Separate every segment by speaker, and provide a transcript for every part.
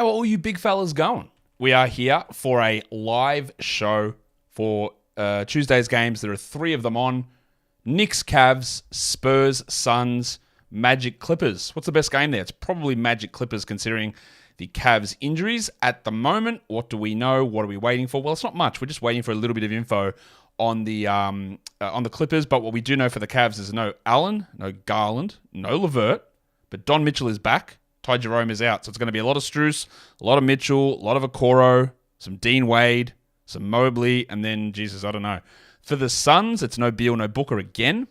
Speaker 1: How are all you big fellas going? We are here for a live show for Tuesday's games. There are 3 of them on. Knicks, Cavs, Spurs, Suns, Magic, Clippers. What's the best game there? It's probably Magic, Clippers, considering the Cavs' injuries at the moment. What do we know? What are we waiting for? Well, it's not much. We're just waiting for a little bit of info on the Clippers. But what we do know for the Cavs is no Allen, no Garland, no LeVert, but Don Mitchell is back. Ty Jerome is out. So it's going to be a lot of Strus, a lot of Mitchell, a lot of Okoro, some Dean Wade, some Mobley, and then, Jesus, I don't know. For the Suns, it's no Beal, no Booker again.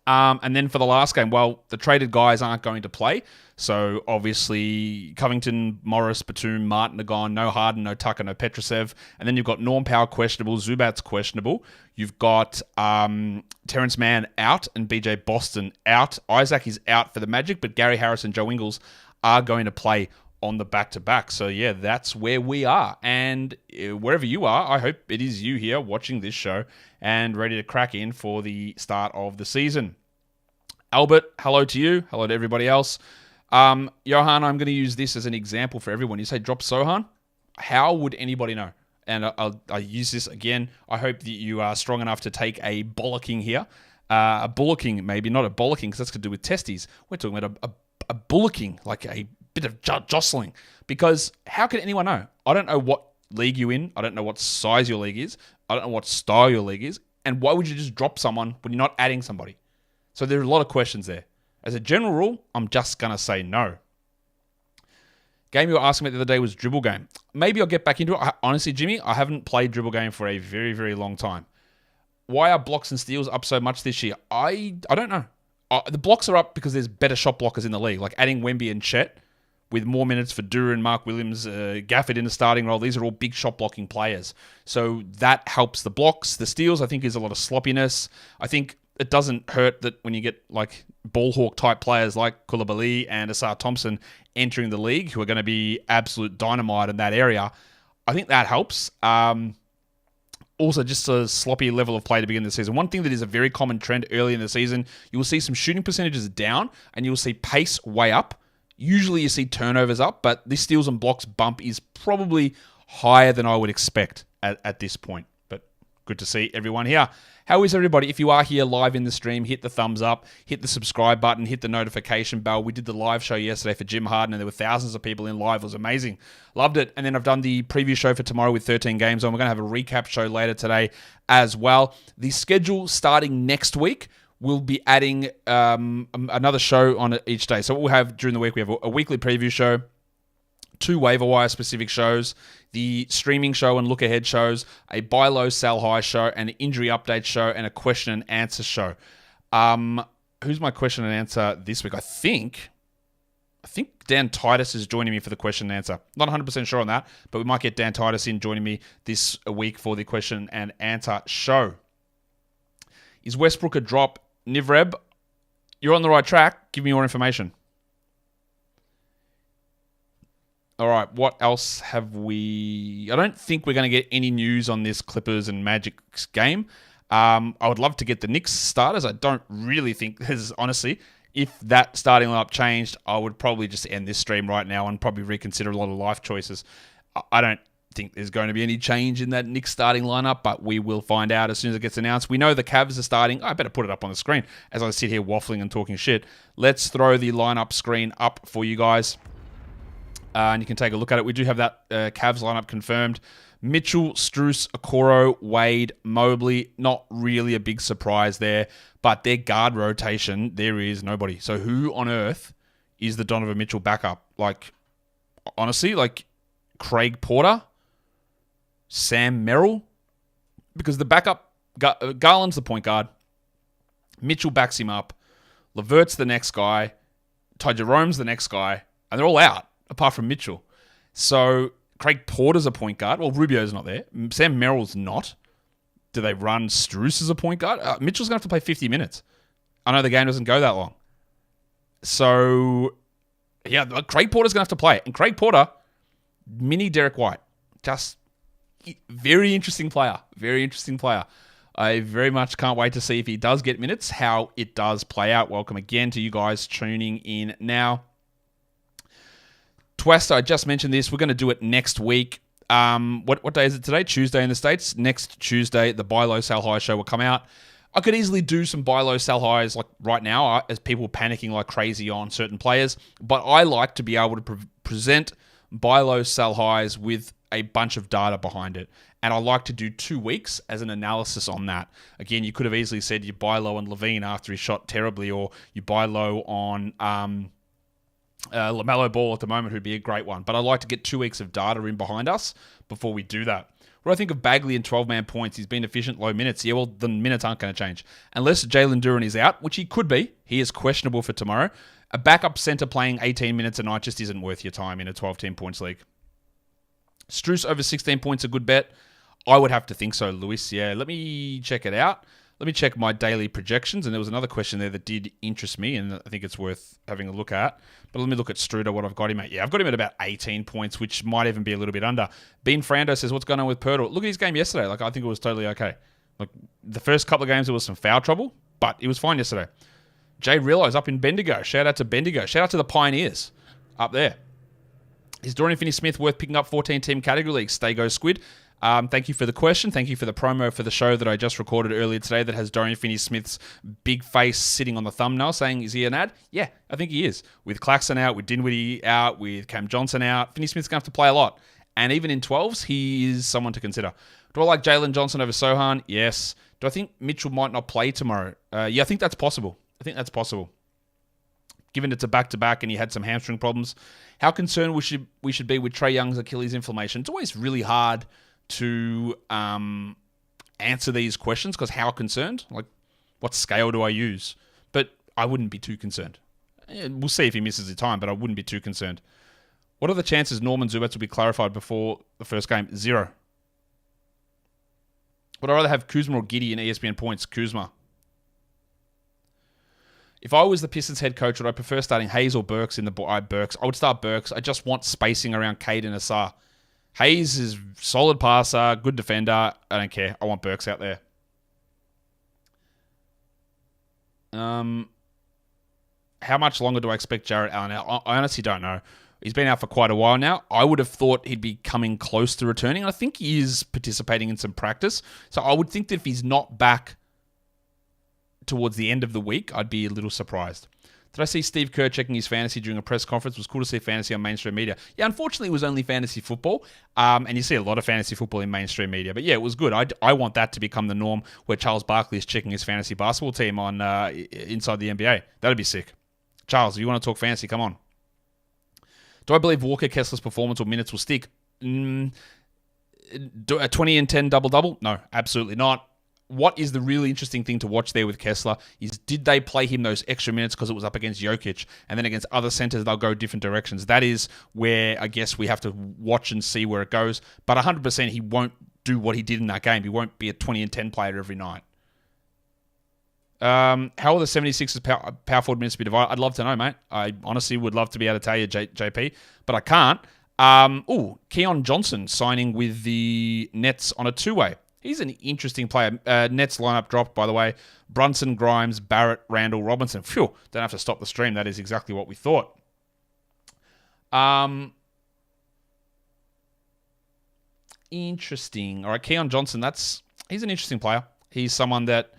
Speaker 1: And then for the last game, well, the traded guys aren't going to play. So obviously, Covington, Morris, Batum, Martin are gone. No Harden, no Tucker, no Petrosev. And then you've got Norm Powell questionable, Zubac's questionable. You've got Terrence Mann out and BJ Boston out. Isaac is out for the Magic, but Gary Harris and Joe Ingles are going to play on the back-to-back. So yeah, that's where we are. And wherever you are, I hope it is you here watching this show and ready to crack in for the start of the season. Albert, hello to you. Hello to everybody else. Johan, I'm going to use this as an example for everyone. You say drop Sohan. How would anybody know? And I'll use this again. I hope that you are strong enough to take a bollocking here. A bullocking, maybe not a bollocking, because that's got to do with testes. We're talking about a bullocking, like a bit of jostling. Because how can anyone know? I don't know what league you're in. I don't know what size your league is. I don't know what style your league is. And why would you just drop someone when you're not adding somebody? So there are a lot of questions there. As a general rule, I'm just going to say no. Game you were asking me the other day was Dribble Game. Maybe I'll get back into it. Honestly, Jimmy, I haven't played Dribble Game for a very, very long time. Why are blocks and steals up so much this year? I don't know. The blocks are up because there's better shot blockers in the league, like adding Wemby and Chet with more minutes for Duran, Mark Williams, Gafford in the starting role. These are all big shot blocking players. So that helps the blocks. The steals, I think, is a lot of sloppiness. I think it doesn't hurt that when you get like ball hawk type players like Koulibaly and Asar Thompson entering the league, who are going to be absolute dynamite in that area. I think that helps. Also, just a sloppy level of play to begin the season. One thing that is a very common trend early in the season, you will see some shooting percentages down and you will see pace way up. Usually you see turnovers up, but this steals and blocks bump is probably higher than I would expect at this point. But good to see everyone here. How is everybody? If you are here live in the stream, hit the thumbs up, hit the subscribe button, hit the notification bell. We did the live show yesterday for Jim Harden, and there were thousands of people in live. It was amazing. Loved it. And then I've done the preview show for tomorrow with 13 games on. We're going to have a recap show later today as well. The schedule starting next week, we'll be adding another show on each day. So what we'll have during the week, we have a weekly preview show, 2 waiver wire specific shows, the streaming show and look ahead shows, a buy low, sell high show, and an injury update show, and a question and answer show. Who's my question and answer this week? I think Dan Titus is joining me for the question and answer. Not 100% sure on that, but we might get Dan Titus in joining me this week for the question and answer show. Is Westbrook a drop? Nivreb, you're on the right track. Give me more information. All right, what else have we... I don't think we're going to get any news on this Clippers and Magic game. I would love to get the Knicks starters. I don't really think there's... Honestly, if that starting lineup changed, I would probably just end this stream right now and probably reconsider a lot of life choices. I don't think there's going to be any change in that Knicks starting lineup, but we will find out as soon as it gets announced. We know the Cavs are starting. I better put it up on the screen as I sit here waffling and talking shit. Let's throw the lineup screen up for you guys. And you can take a look at it. We do have that Cavs lineup confirmed. Mitchell, Strus, Okoro, Wade, Mobley. Not really a big surprise there. But their guard rotation, there is nobody. So who on earth is the Donovan Mitchell backup? Like, honestly, like Craig Porter? Sam Merrill? Because the backup, Garland's the point guard. Mitchell backs him up. LeVert's the next guy. Ty Jerome's the next guy. And they're all out, apart from Mitchell. So Craig Porter's a point guard. Well, Rubio's not there. Sam Merrill's not. Do they run Strus as a point guard? Mitchell's going to have to play 50 minutes. I know the game doesn't go that long. So, yeah, Craig Porter's going to have to play. And Craig Porter, mini Derek White. Just very interesting player. Very interesting player. I very much can't wait to see if he does get minutes, how it does play out. Welcome again to you guys tuning in now. Twesta, I just mentioned this. We're going to do it next week. What day is it today? Tuesday in the States. Next Tuesday, the Buy Low, Sell High show will come out. I could easily do some buy low, sell highs like right now as people panicking like crazy on certain players. But I like to be able to present buy low, sell highs with a bunch of data behind it. And I like to do 2 weeks as an analysis on that. Again, you could have easily said you buy low on Levine after he shot terribly, or you buy low on LaMelo Ball at the moment, who'd be a great one. But I like to get 2 weeks of data in behind us before we do that. What do I think of Bagley in 12-man points? He's been efficient, low minutes. Yeah, well, the minutes aren't going to change. Unless Jalen Duren is out, which he could be. He is questionable for tomorrow. A backup center playing 18 minutes a night just isn't worth your time in a 12-team points league. Struce over 16 points, a good bet. I would have to think so, Lewis. Yeah, let me check it out. Let me check my daily projections. And there was another question there that did interest me, and I think it's worth having a look at. But let me look at Struder, what I've got him at. Yeah, I've got him at about 18 points, which might even be a little bit under. Bean Frando says, what's going on with Pirtle? Look at his game yesterday. Like, I think it was totally okay. Like, the first couple of games, there was some foul trouble, but it was fine yesterday. Jay Rillo's up in Bendigo. Shout out to Bendigo. Shout out to the Pioneers up there. Is Dorian Finney-Smith worth picking up 14-team category league? Stay Go Squid. Thank you for the question. Thank you for the promo for the show that I just recorded earlier today that has Dorian Finney-Smith's big face sitting on the thumbnail saying, is he an ad? Yeah, I think he is. With Claxton out, with Dinwiddie out, with Cam Johnson out, Finney-Smith's going to have to play a lot. And even in 12s, he is someone to consider. Do I like Jalen Johnson over Sohan? Yes. Do I think Mitchell might not play tomorrow? Yeah, I think that's possible. Given it's a back-to-back and he had some hamstring problems. How concerned we should be with Trae Young's Achilles inflammation? It's always really hard to answer these questions because how concerned? Like, what scale do I use? But I wouldn't be too concerned. We'll see if he misses the time, but I wouldn't be too concerned. What are the chances Norman Zubats will be clarified before the first game? 0. Would I rather have Kuzma or Giddey in ESPN points? Kuzma. If I was the Pistons head coach, would I prefer starting Hayes or Burks in the Burks? I would start Burks. I just want spacing around Cade and Asar. Hayes is solid passer, good defender. I don't care. I want Burks out there. How much longer do I expect Jarrett Allen out? I honestly don't know. He's been out for quite a while now. I would have thought he'd be coming close to returning. I think he is participating in some practice. So I would think that if he's not back towards the end of the week, I'd be a little surprised. Did I see Steve Kerr checking his fantasy during a press conference? It was cool to see fantasy on mainstream media. Yeah, unfortunately, it was only fantasy football. And you see a lot of fantasy football in mainstream media. But yeah, it was good. I want that to become the norm where Charles Barkley is checking his fantasy basketball team on inside the NBA. That'd be sick. Charles, if you want to talk fantasy, come on. Do I believe Walker Kessler's performance or minutes will stick? A 20 and 10 double-double? No, absolutely not. What is the really interesting thing to watch there with Kessler is did they play him those extra minutes because it was up against Jokic, and then against other centers they'll go different directions. That is where I guess we have to watch and see where it goes. But 100% he won't do what he did in that game. He won't be a 20 and 10 player every night. How will the 76ers power forward minutes be divided? I'd love to know, mate. I honestly would love to be able to tell you, JP, but I can't. Keon Johnson signing with the Nets on a two-way. He's an interesting player. Nets lineup dropped, by the way. Brunson, Grimes, Barrett, Randall, Robinson. Phew, don't have to stop the stream. That is exactly what we thought. Interesting. All right, Keon Johnson, he's an interesting player. He's someone that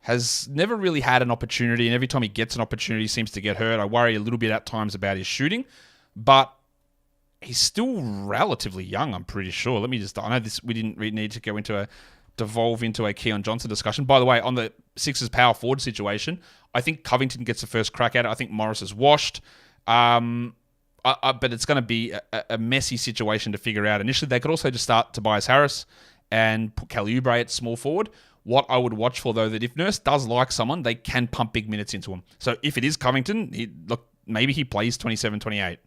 Speaker 1: has never really had an opportunity, and every time he gets an opportunity, he seems to get hurt. I worry a little bit at times about his shooting, but he's still relatively young, I'm pretty sure. I know this. We didn't really need to devolve into a Keon Johnson discussion. By the way, on the Sixers power forward situation, I think Covington gets the first crack at it. I think Morris is washed. But it's going to be a messy situation to figure out. Initially, they could also just start Tobias Harris and put Kelly Oubre at small forward. What I would watch for, though, that if Nurse does like someone, they can pump big minutes into him. So if it is Covington, maybe he plays 27, 28.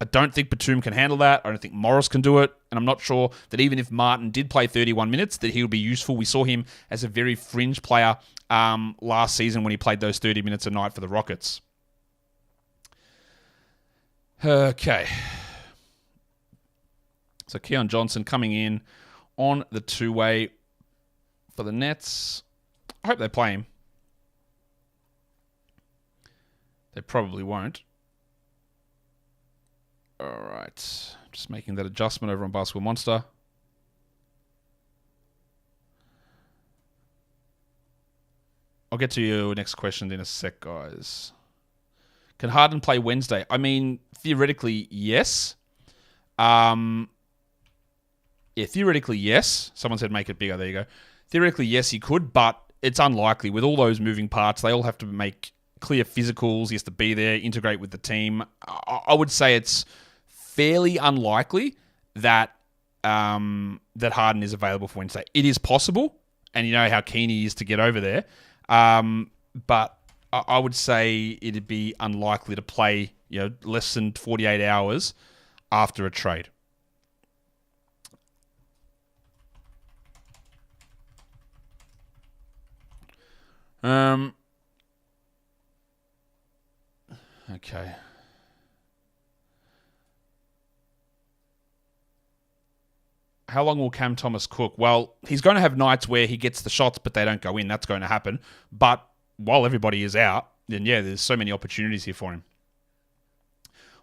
Speaker 1: I don't think Batum can handle that. I don't think Morris can do it. And I'm not sure that even if Martin did play 31 minutes, that he would be useful. We saw him as a very fringe player last season when he played those 30 minutes a night for the Rockets. Okay. So Keon Johnson coming in on the two-way for the Nets. I hope they play him. They probably won't. All right. Just making that adjustment over on Basketball Monster. I'll get to your next question in a sec, guys. Can Harden play Wednesday? I mean, theoretically, yes. Theoretically, yes. Someone said make it bigger. There you go. Theoretically, yes, he could, but it's unlikely. With all those moving parts, they all have to make clear physicals. He has to be there, integrate with the team. I would say it's fairly unlikely that that Harden is available for Wednesday. It is possible, and you know how keen he is to get over there. But I would say it'd be unlikely to play, less than 48 hours after a trade. Okay. How long will Cam Thomas cook? Well, he's going to have nights where he gets the shots, but they don't go in. That's going to happen. But while everybody is out, then there's so many opportunities here for him.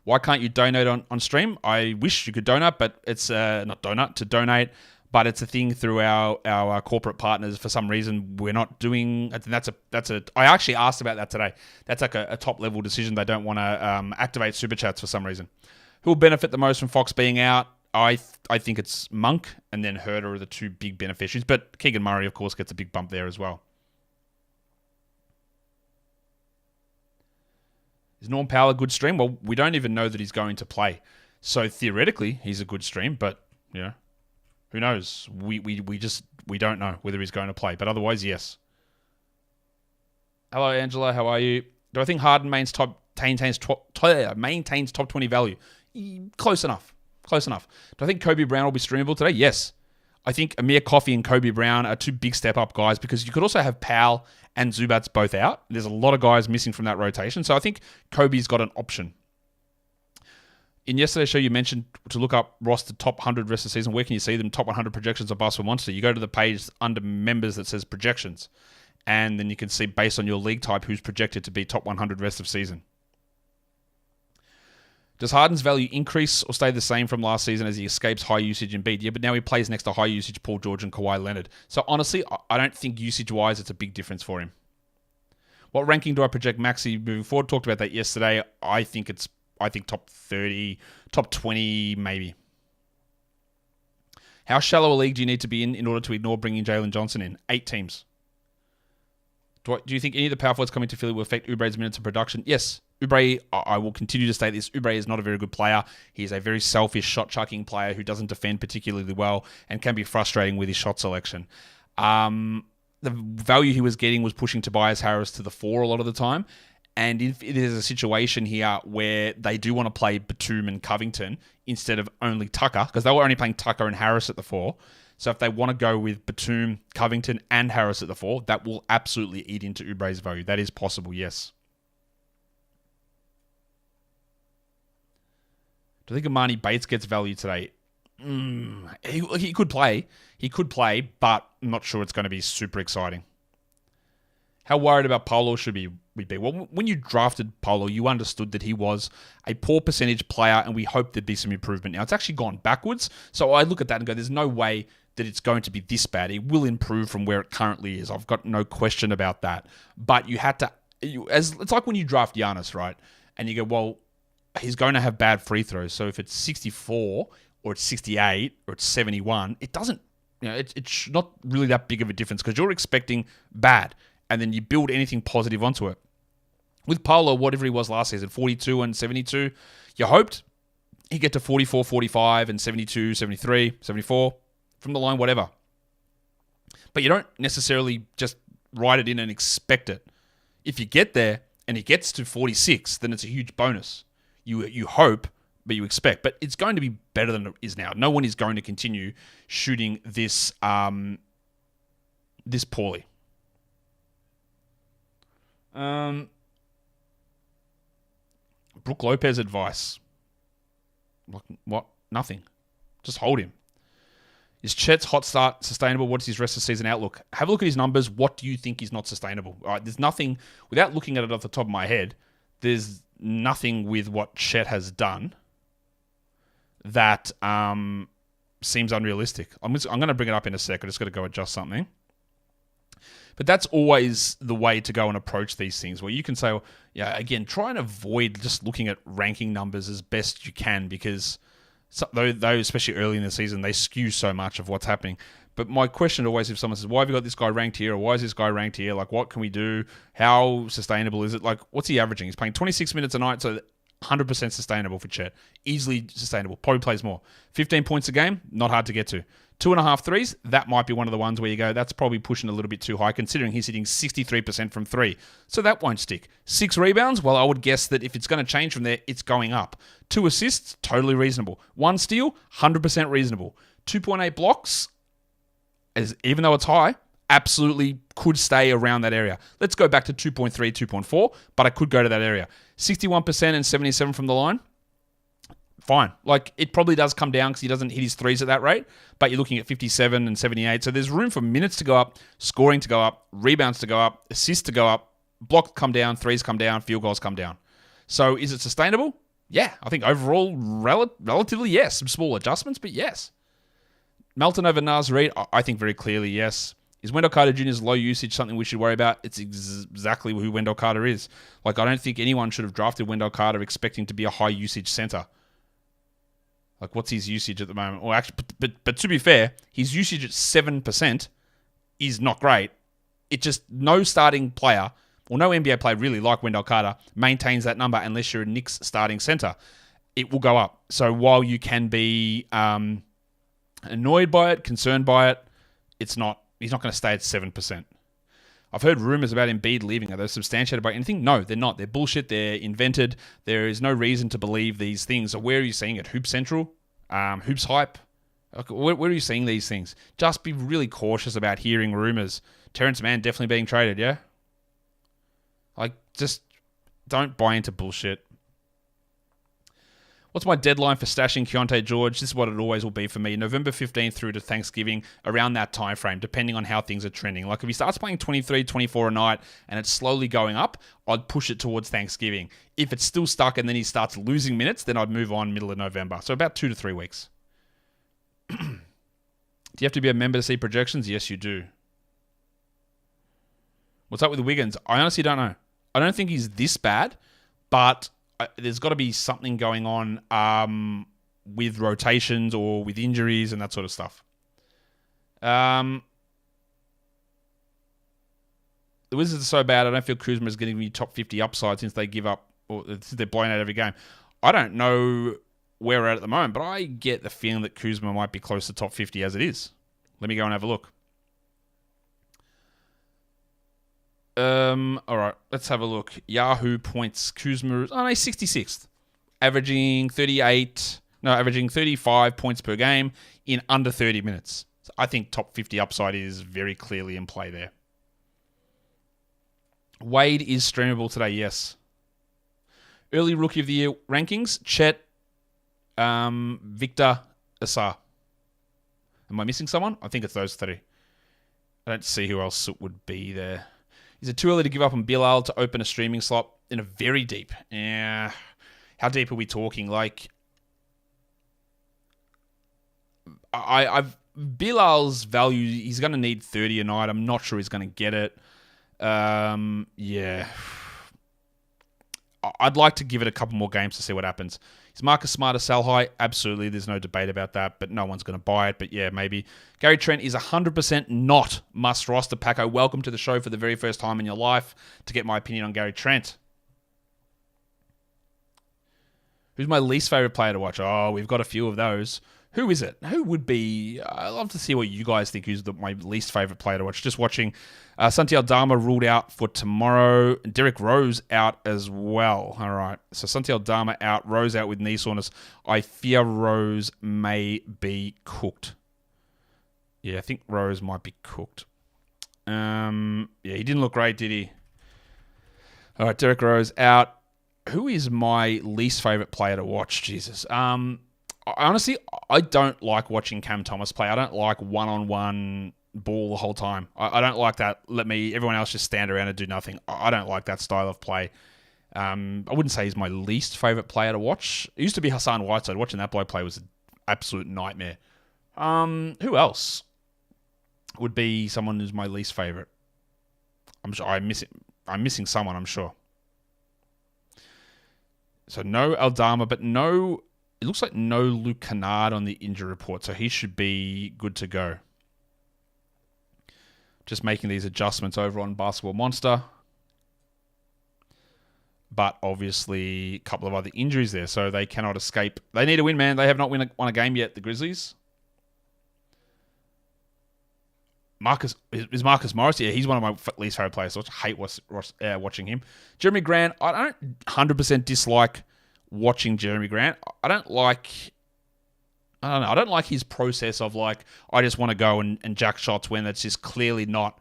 Speaker 1: Why can't you donate on stream? I wish you could donate, but it's not donate, but it's a thing through our corporate partners. For some reason, we're not doing. I actually asked about that today. That's like a top level decision. They don't want to activate super chats for some reason. Who will benefit the most from Fox being out? I think it's Monk and then Herder are the two big beneficiaries, but Keegan Murray, of course, gets a big bump there as well. Is Norm Powell a good stream? Well, we don't even know that he's going to play. So theoretically, he's a good stream, but who knows? We don't know whether he's going to play, but otherwise, yes. Hello, Angela. How are you? Do I think Harden maintains top 20 value? Close enough. Do I think Kobe Brown will be streamable today? Yes. I think Amir Coffey and Kobe Brown are two big step-up guys because you could also have Powell and Zubats both out. There's a lot of guys missing from that rotation, so I think Kobe's got an option. In yesterday's show, you mentioned to look up roster top 100 rest of the season. Where can you see them? Top 100 projections of Basketball Monster. You go to the page under members that says projections, and then you can see based on your league type who's projected to be top 100 rest of season. Does Harden's value increase or stay the same from last season as he escapes high usage Embiid? Yeah, but now he plays next to high usage Paul George and Kawhi Leonard. So honestly, I don't think usage-wise it's a big difference for him. What ranking do I project Maxey moving forward? Talked about that yesterday. I think top 30, top 20 maybe. How shallow a league do you need to be in order to ignore bringing Jalen Johnson in? 8 teams. Do you think any of the power forwards coming to Philly will affect Oubre's minutes of production? Yes. Oubre, I will continue to state this, Oubre is not a very good player. He is a very selfish shot-chucking player who doesn't defend particularly well and can be frustrating with his shot selection. The value he was getting was pushing Tobias Harris to the 4 a lot of the time. And if it is a situation here where they do want to play Batum and Covington instead of only Tucker, because they were only playing Tucker and Harris at the 4. So if they want to go with Batum, Covington, and Harris at the 4, that will absolutely eat into Oubre's value. That is possible, yes. Do you think Amani Bates gets value today? He could play. But I'm not sure it's going to be super exciting. How worried about Paolo should we be? Well, when you drafted Paolo, you understood that he was a poor percentage player and we hoped there'd be some improvement. Now, it's actually gone backwards. So I look at that and go, there's no way that it's going to be this bad. It will improve from where it currently is. I've got no question about that. But you had to... it's like when you draft Giannis, right? And you go, well, he's going to have bad free throws. So if it's 64 or it's 68 or it's 71, it doesn't... it's not really that big of a difference because you're expecting bad. And then you build anything positive onto it. With Paolo, whatever he was last season, 42 and 72, you hoped he'd get to 44, 45 and 72, 73, 74, from the line, whatever. But you don't necessarily just write it in and expect it. If you get there and he gets to 46, then it's a huge bonus. You hope, but you expect. But it's going to be better than it is now. No one is going to continue shooting this this poorly. Brook Lopez advice. What? Nothing. Just hold him. Is Chet's hot start sustainable? What's his rest of season outlook? Have a look at his numbers. What do you think is not sustainable? All right, there's nothing, without looking at it off the top of my head, there's nothing with what Chet has done that seems unrealistic. I'm going to bring it up in a sec. I just got to go adjust something. But that's always the way to go and approach these things, where you can say, well, yeah, again, try and avoid just looking at ranking numbers as best you can, because those, especially early in the season, they skew so much of what's happening. But my question always, if someone says, why have you got this guy ranked here, or why is this guy ranked here? Like, what can we do? How sustainable is it? Like, what's he averaging? He's playing 26 minutes a night, so 100% sustainable for Chet. Easily sustainable. Probably plays more. 15 points a game, not hard to get to. 2.5 threes, that might be one of the ones where you go, that's probably pushing a little bit too high, considering he's hitting 63% from 3. So that won't stick. 6 rebounds, well, I would guess that if it's going to change from there, it's going up. 2 assists, totally reasonable. 1 steal, 100% reasonable. 2.8 blocks, even though it's high, absolutely could stay around that area. Let's go back to 2.3, 2.4, but I could go to that area. 61% and 77 from the line. Fine. Like, it probably does come down because he doesn't hit his threes at that rate, but you're looking at 57 and 78. So there's room for minutes to go up, scoring to go up, rebounds to go up, assists to go up, blocks come down, threes come down, field goals come down. So is it sustainable? Yeah. I think overall, relatively, yes. Some small adjustments, but yes. Melton over Naz Reid, I think very clearly, yes. Is Wendell Carter Jr.'s low usage something we should worry about? It's exactly who Wendell Carter is. Like, I don't think anyone should have drafted Wendell Carter expecting to be a high usage center. Like, what's his usage at the moment? Well, actually, but to be fair, his usage at 7% is not great. It just, no starting player, or no NBA player really like Wendell Carter, maintains that number unless you're a Knicks starting center. It will go up. So while you can be annoyed by it, concerned by it, he's not going to stay at 7%. I've heard rumors about Embiid leaving. Are those substantiated by anything? No, they're not. They're bullshit. They're invented. There is no reason to believe these things. So where are you seeing it? Hoop Central? Hoops Hype? Where are you seeing these things? Just be really cautious about hearing rumors. Terrence Mann definitely being traded, yeah? Like, just don't buy into bullshit. What's my deadline for stashing Keontae George? This is what it always will be for me. November 15th through to Thanksgiving, around that time frame, depending on how things are trending. Like, if he starts playing 23, 24 a night and it's slowly going up, I'd push it towards Thanksgiving. If it's still stuck and then he starts losing minutes, then I'd move on middle of November. So about 2 to 3 weeks. Do you have to be a member to see projections? Yes, you do. What's up with Wiggins? I honestly don't know. I don't think he's this bad, but there's got to be something going on with rotations or with injuries and that sort of stuff. The Wizards are so bad, I don't feel Kuzma is going to be top 50 upside since they give up, or since they're blowing out every game. I don't know where we're at the moment, but I get the feeling that Kuzma might be close to top 50 as it is. Let me go and have a look. All right, let's have a look. Yahoo points Kuzma. Oh, no, he's 66th. Averaging 35 points per game in under 30 minutes. So I think top 50 upside is very clearly in play there. Wade is streamable today, yes. Early Rookie of the Year rankings, Chet, Victor, Asar. Am I missing someone? I think it's those 3. I don't see who else it would be there. Is it too early to give up on Bilal to open a streaming slot in a very deep? Yeah. How deep are we talking? Like, I've Bilal's value, he's going to need 30 a night. I'm not sure he's going to get it. Yeah. I'd like to give it a couple more games to see what happens. Is Marcus Smart a sell high? Absolutely. There's no debate about that, but no one's going to buy it. But yeah, maybe. Gary Trent is 100% not must roster. Paco, welcome to the show for the very first time in your life to get my opinion on Gary Trent. Who's my least favorite player to watch? Oh, we've got a few of those. Who is it? Who would be... I'd love to see what you guys think who's my least favorite player to watch. Just watching Santi Aldama ruled out for tomorrow. Derrick Rose out as well. All right. So Santi Aldama out. Rose out with knee soreness. I fear Rose may be cooked. Yeah, I think Rose might be cooked. Yeah, he didn't look great, did he? All right, Derrick Rose out. Who is my least favorite player to watch? Jesus. Honestly, I don't like watching Cam Thomas play. I don't like one-on-one ball the whole time. I don't like that. Let everyone else just stand around and do nothing. I don't like that style of play. I wouldn't say he's my least favourite player to watch. It used to be Hassan Whiteside. Watching that bloke play was an absolute nightmare. Who else would be someone who's my least favourite? I'm sure I'm missing someone, I'm sure. So no Aldama, but no... It looks like no Luke Kennard on the injury report, so he should be good to go. Just making these adjustments over on Basketball Monster. But obviously, a couple of other injuries there, so they cannot escape. They need a win, man. They have not won a game yet, the Grizzlies. Is Marcus Morris? Yeah, he's one of my least favorite players. So I hate watching him. Jeremy Grant, I don't 100% dislike watching Jeremy Grant. I don't like his process of like, I just want to go and jack shots when that's just clearly not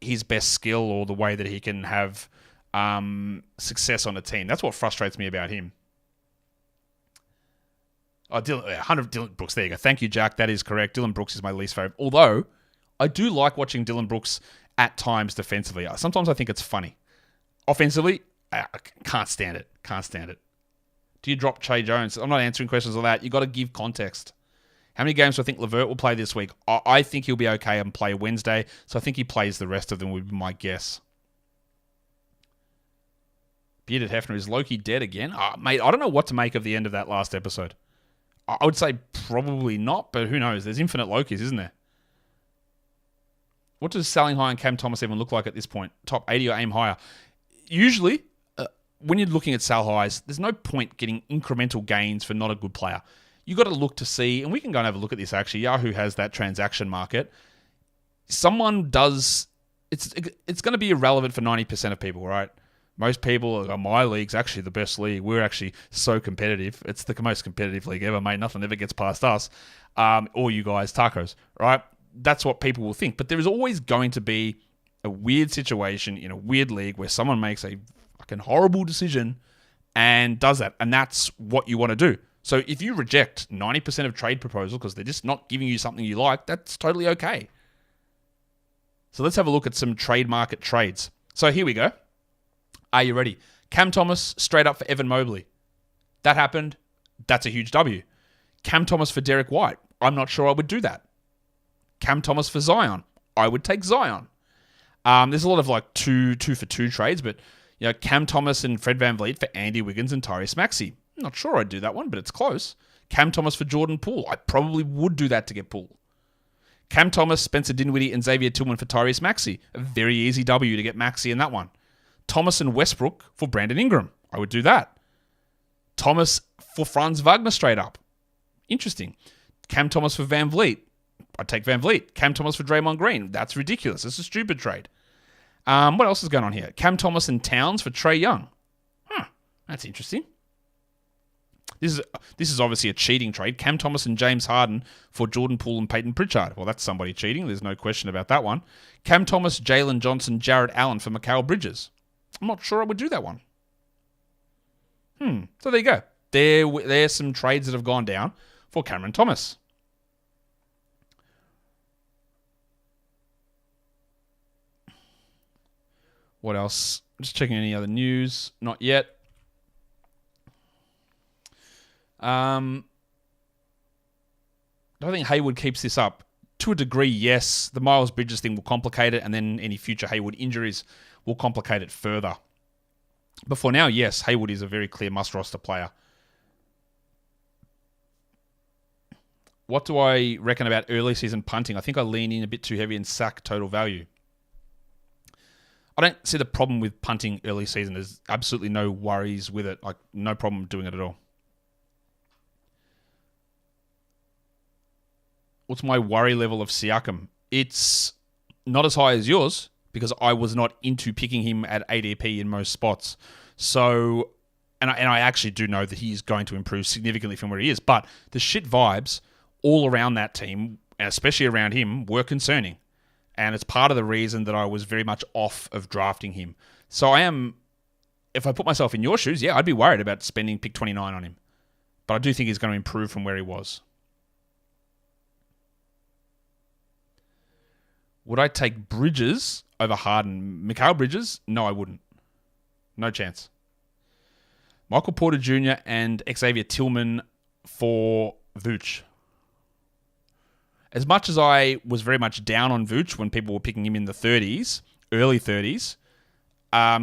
Speaker 1: his best skill or the way that he can have success on a team. That's what frustrates me about him. Oh, Dylan Brooks. There you go. Thank you, Jack. That is correct. Dylan Brooks is my least favorite. Although, I do like watching Dylan Brooks at times defensively. Sometimes I think it's funny. Offensively, I can't stand it. Can't stand it. Do you drop Che Jones? I'm not answering questions like that. You've got to give context. How many games do I think Levert will play this week? I think he'll be okay and play Wednesday, so I think he plays the rest of them would be my guess. Bearded Hefner, is Loki dead again? Mate, I don't know what to make of the end of that last episode. I would say probably not, but who knows? There's infinite Lokis, isn't there? What does selling high and Cam Thomas even look like at this point? Top 80 or aim higher? Usually, when you're looking at sell highs, there's no point getting incremental gains for not a good player. You got to look to see, and we can go and have a look at this actually. Yahoo has that transaction market. Someone does, it's going to be irrelevant for 90% of people, right? Most people are, my league's actually the best league. We're actually so competitive. It's the most competitive league ever, mate. Nothing ever gets past us. Or you guys, tacos, right? That's what people will think. But there is always going to be a weird situation in a weird league where someone makes a fucking horrible decision and does that. And that's what you want to do. So if you reject 90% of trade proposals because they're just not giving you something you like, that's totally okay. So let's have a look at some trade market trades. So here we go. Are you ready? Cam Thomas straight up for Evan Mobley. That happened. That's a huge W. Cam Thomas for Derek White. I'm not sure I would do that. Cam Thomas for Zion. I would take Zion. There's a lot of like two for two trades, but you know, Cam Thomas and Fred VanVleet for Andy Wiggins and Tyrese Maxey. I'm not sure I'd do that one, but it's close. Cam Thomas for Jordan Poole. I probably would do that to get Poole. Cam Thomas, Spencer Dinwiddie, and Xavier Tillman for Tyrese Maxey. A very easy W to get Maxey in that one. Thomas and Westbrook for Brandon Ingram. I would do that. Thomas for Franz Wagner straight up. Interesting. Cam Thomas for VanVleet. I'd take VanVleet. Cam Thomas for Draymond Green. That's ridiculous. It's a stupid trade. What else is going on here? Cam Thomas and Towns for Trae Young. That's interesting. This is obviously a cheating trade. Cam Thomas and James Harden for Jordan Poole and Peyton Pritchard. Well, that's somebody cheating. There's no question about that one. Cam Thomas, Jalen Johnson, Jarrett Allen for Mikal Bridges. I'm not sure I would do that one. So there you go. There's some trades that have gone down for Cameron Thomas. What else? Just checking any other news. Not yet. I don't think Hayward keeps this up. To a degree, yes. The Miles Bridges thing will complicate it, and then any future Hayward injuries will complicate it further. But for now, yes, Hayward is a very clear must-roster player. What do I reckon about early season punting? I think I lean in a bit too heavy in sack total value. I don't see the problem with punting early season. There's absolutely no worries with it. Like, no problem doing it at all. What's my worry level of Siakam? It's not as high as yours because I was not into picking him at ADP in most spots. So, and I actually do know that he's going to improve significantly from where he is. But the shit vibes all around that team, and especially around him, were concerning. And it's part of the reason that I was very much off of drafting him. So I am, if I put myself in your shoes, yeah, I'd be worried about spending pick 29 on him. But I do think he's going to improve from where he was. Would I take Bridges over Harden? Mikal Bridges? No, I wouldn't. No chance. Michael Porter Jr. and Xavier Tillman for Vooch. As much as I was very much down on Vooch when people were picking him in the 30s, early 30s,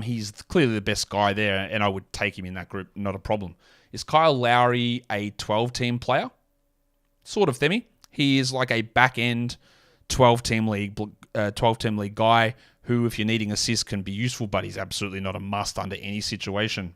Speaker 1: he's clearly the best guy there, and I would take him in that group, not a problem. Is Kyle Lowry a 12-team player? Sort of, Themi. He is like a back-end 12-team league guy who, if you're needing assists, can be useful, but he's absolutely not a must under any situation.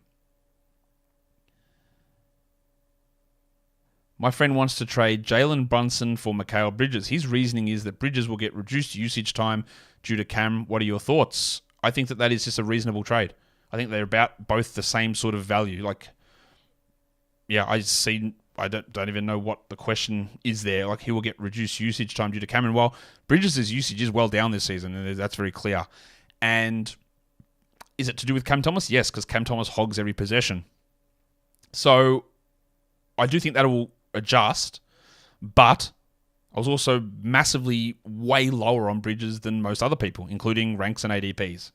Speaker 1: My friend wants to trade Jalen Brunson for Mikal Bridges. His reasoning is that Bridges will get reduced usage time due to Cam. What are your thoughts? I think that is just a reasonable trade. I think they're about both the same sort of value. Like, yeah, I don't even know what the question is there. Like, he will get reduced usage time due to Cameron. Well, Bridges' usage is well down this season, and that's very clear. And is it to do with Cam Thomas? Yes, because Cam Thomas hogs every possession. So I do think that will adjust, but I was also massively way lower on Bridges than most other people, including ranks and ADPs.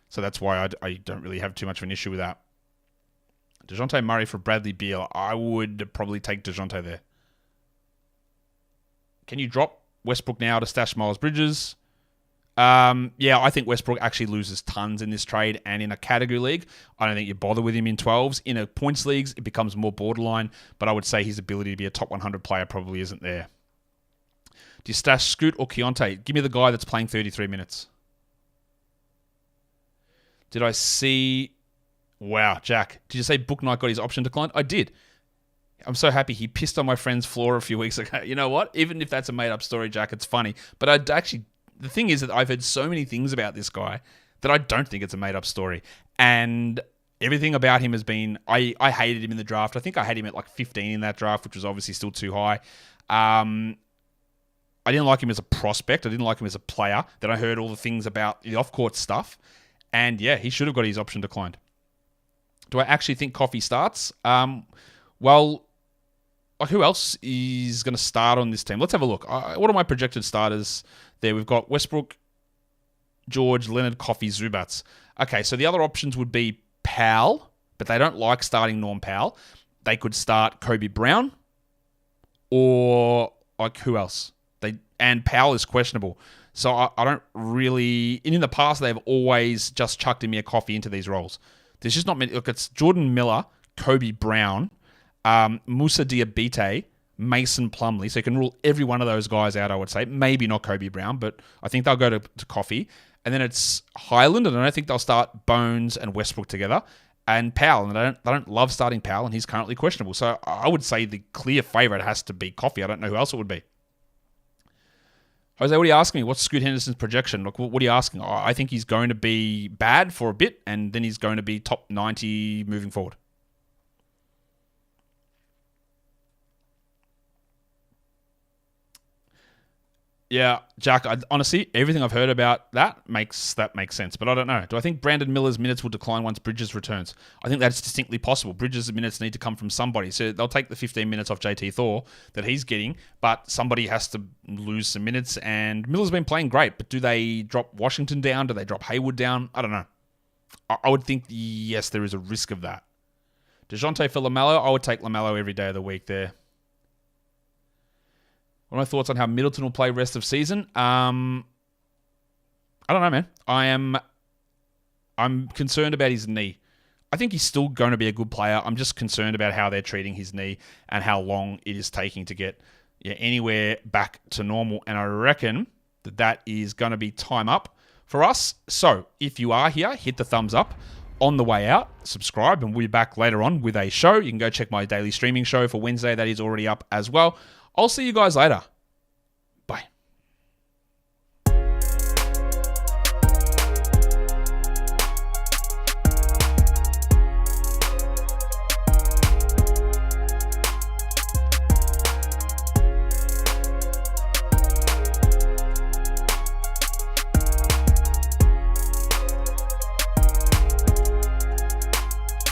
Speaker 1: So that's why I don't really have too much of an issue with that. DeJounte Murray for Bradley Beal. I would probably take DeJounte there. Can you drop Westbrook now to stash Miles Bridges? Yeah, I think Westbrook actually loses tons in this trade, and in a category league, I don't think you bother with him in 12s. In a points leagues, it becomes more borderline, but I would say his ability to be a top 100 player probably isn't there. Do you stash Scoot or Keontae? Give me the guy that's playing 33 minutes. Did I see... Wow, Jack, did you say Book Knight got his option declined? I did. I'm so happy he pissed on my friend's floor a few weeks ago. You know what? Even if that's a made-up story, Jack, it's funny. But the thing is that I've heard so many things about this guy that I don't think it's a made-up story. And everything about him has been... I hated him in the draft. I think I had him at like 15 in that draft, which was obviously still too high. I didn't like him as a prospect. I didn't like him as a player. Then I heard all the things about the off-court stuff. And yeah, he should have got his option declined. Do I actually think Coffee starts? Well, who else is going to start on this team? Let's have a look. What are my projected starters there? We've got Westbrook, George, Leonard, Coffee, Zubats. Okay, so the other options would be Powell, but they don't like starting Norm Powell. They could start Kobe Brown, or like who else? And Powell is questionable. So I don't really... And in the past, they've always just chucked Amir Coffee into these roles. There's just not many... Look, it's Jordan Miller, Kobe Brown, Musa Diabate, Mason Plumlee. So you can rule every one of those guys out, I would say. Maybe not Kobe Brown, but I think they'll go to Coffee. And then it's Highland, and I don't think they'll start Bones and Westbrook together. And Powell, and I don't love starting Powell, and he's currently questionable. So I would say the clear favourite has to be Coffee. I don't know who else it would be. Jose, what are you asking me? What's Scoot Henderson's projection? Look, what are you asking? I think he's going to be bad for a bit, and then he's going to be top 90 moving forward. Yeah, Jack, honestly, everything I've heard about that makes sense, but I don't know. Do I think Brandon Miller's minutes will decline once Bridges returns? I think that's distinctly possible. Bridges' minutes need to come from somebody. So they'll take the 15 minutes off JT Thor that he's getting, but somebody has to lose some minutes, and Miller's been playing great, but do they drop Washington down? Do they drop Hayward down? I don't know. I would think, yes, there is a risk of that. DeJounte for LaMelo? I would take LaMelo every day of the week there. What are my thoughts on how Middleton will play rest of season? I don't know, man. I'm concerned about his knee. I think he's still going to be a good player. I'm just concerned about how they're treating his knee and how long it is taking to get anywhere back to normal. And I reckon that is going to be time up for us. So if you are here, hit the thumbs up. On the way out, subscribe, and we'll be back later on with a show. You can go check my daily streaming show for Wednesday. That is already up as well. I'll see you guys later.